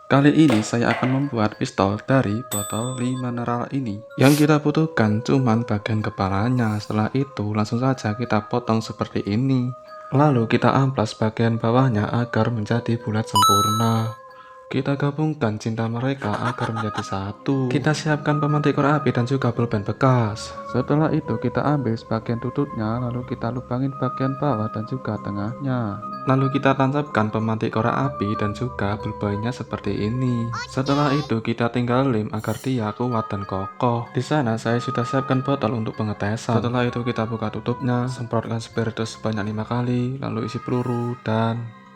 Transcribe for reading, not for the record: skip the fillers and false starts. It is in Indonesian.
Kali ini saya akan membuat pistol dari botol mineral ini. Yang kita butuhkan cuman bagian kepalanya. Setelah itu langsung saja kita potong seperti ini. Lalu kita amplas bagian bawahnya agar menjadi bulat sempurna. Kita gabungkan cinta mereka agar menjadi satu. Kita siapkan pemantik korek api dan juga pulpen bekas. Setelah itu kita ambil sebagian tutupnya, lalu kita lubangin bagian bawah dan juga tengahnya. Lalu kita tancapkan pemantik korek api dan juga bulbanya seperti ini. Setelah itu kita tinggal lem agar dia kuat dan kokoh. Di sana saya sudah siapkan botol untuk pengetesan. Setelah itu kita buka tutupnya, semprotkan spiritus sebanyak 5 kali, lalu isi peluru dan